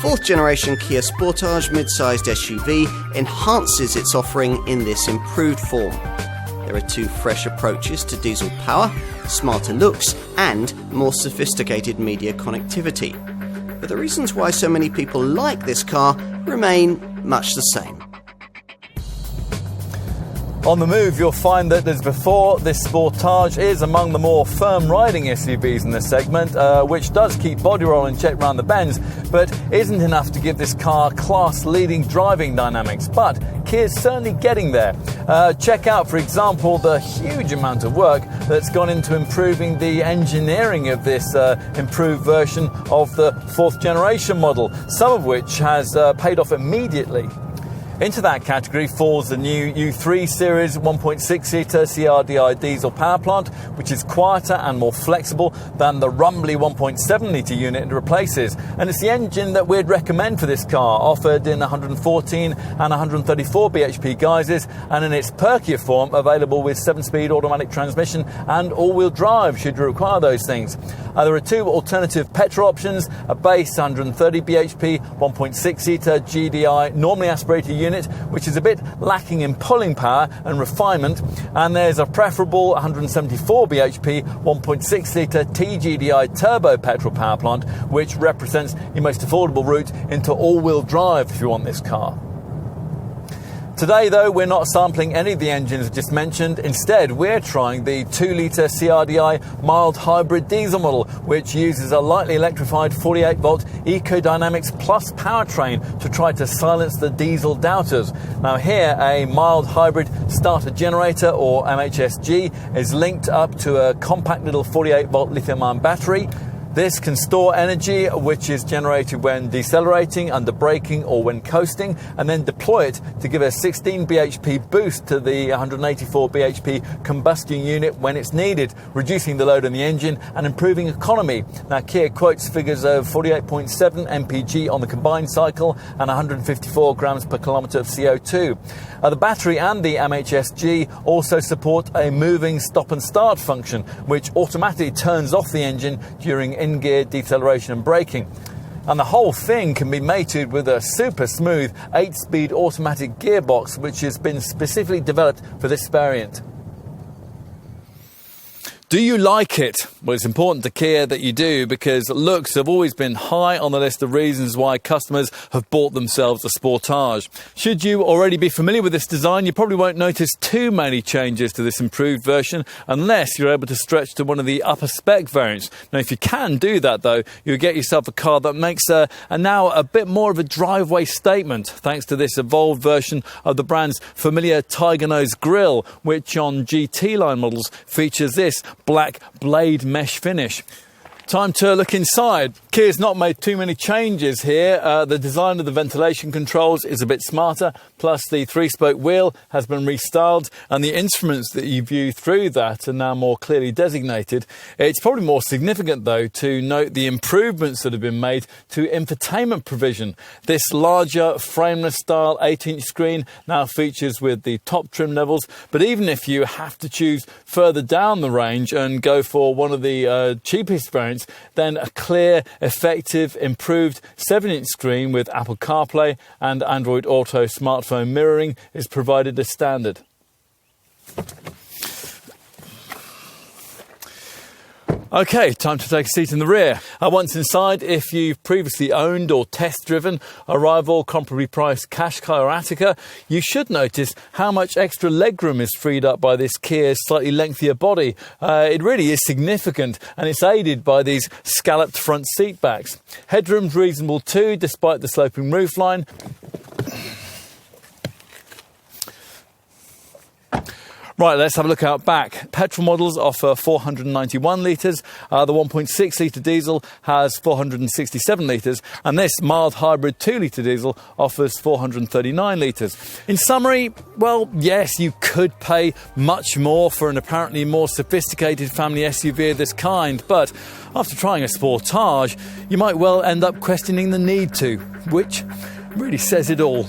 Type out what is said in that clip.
fourth generation Kia Sportage mid-sized SUV enhances its offering in this improved form. There are two fresh approaches to diesel power, smarter looks and more sophisticated media connectivity. But the reasons why so many people like this car remain much the same. On the move, you'll find that as before, this Sportage is among the more firm riding SUVs in this segment, which does keep body roll in check round the bends, but isn't enough to give this car class-leading driving dynamics. But Kia's certainly getting there. Check out, for example, the huge amount of work that's gone into improving the engineering of this improved version of the fourth generation model, some of which has paid off immediately. Into that category falls the new U3 series 1.6-litre CRDi diesel power plant, which is quieter and more flexible than the rumbly 1.7-litre unit it replaces. And it's the engine that we'd recommend for this car, offered in 114 and 134 bhp guises, and in its perkier form available with 7-speed automatic transmission and all-wheel drive should you require those things. There are two alternative petrol options, a base 130 bhp 1.6-litre GDi normally aspirated unit, which is a bit lacking in pulling power and refinement, and there's a preferable 174 bhp 1.6-litre T-GDi turbo petrol power plant, which represents the most affordable route into all-wheel drive if you want this car. Today, though, we're not sampling any of the engines I just mentioned. Instead, we're trying the 2-litre CRDi mild hybrid diesel model, which uses a lightly electrified 48-volt EcoDynamics Plus powertrain to try to silence the diesel doubters. Now here, a mild hybrid starter generator, or MHSG, is linked up to a compact little 48-volt lithium-ion battery. This can store energy, which is generated when decelerating, under braking or when coasting, and then deploy it to give a 16 bhp boost to the 184 bhp combustion unit when it's needed, reducing the load on the engine and improving economy. Now, Kia quotes figures of 48.7 mpg on the combined cycle and 154 grams per kilometre of CO2. The battery and the MHSG also support a moving stop and start function, which automatically turns off the engine during in-gear deceleration and braking. And the whole thing can be mated with a super smooth 8-speed automatic gearbox, which has been specifically developed for this variant. Do you like it? Well, it's important to Kia that you do, because looks have always been high on the list of reasons why customers have bought themselves a Sportage. Should you already be familiar with this design, you probably won't notice too many changes to this improved version unless you're able to stretch to one of the upper spec variants. Now, if you can do that, though, you'll get yourself a car that makes now a bit more of a driveway statement, thanks to this evolved version of the brand's familiar Tiger Nose grille, which on GT line models features this black blade mesh finish. Time to look inside. Kia's not made too many changes here. The design of the ventilation controls is a bit smarter, plus the 3-spoke wheel has been restyled, and the instruments that you view through that are now more clearly designated. It's probably more significant, though, to note the improvements that have been made to infotainment provision. This larger frameless style 8-inch screen now features with the top trim levels, but even if you have to choose further down the range and go for one of the cheapest variants, then a clear, effective, improved 7-inch screen with Apple CarPlay and Android Auto smartphone mirroring is provided as standard. Okay, time to take a seat in the rear. Once inside, if you've previously owned or test-driven a rival comparably priced Qashqai or Attica, you should notice how much extra legroom is freed up by this Kia's slightly lengthier body. It really is significant, and it's aided by these scalloped front seat backs. Headroom's reasonable too, despite the sloping roofline. Right, let's have a look out back. Petrol models offer 491 litres, the 1.6-litre diesel has 467 litres, and this mild hybrid 2-litre diesel offers 439 litres. In summary, well, yes, you could pay much more for an apparently more sophisticated family SUV of this kind, but after trying a Sportage, you might well end up questioning the need to, which really says it all.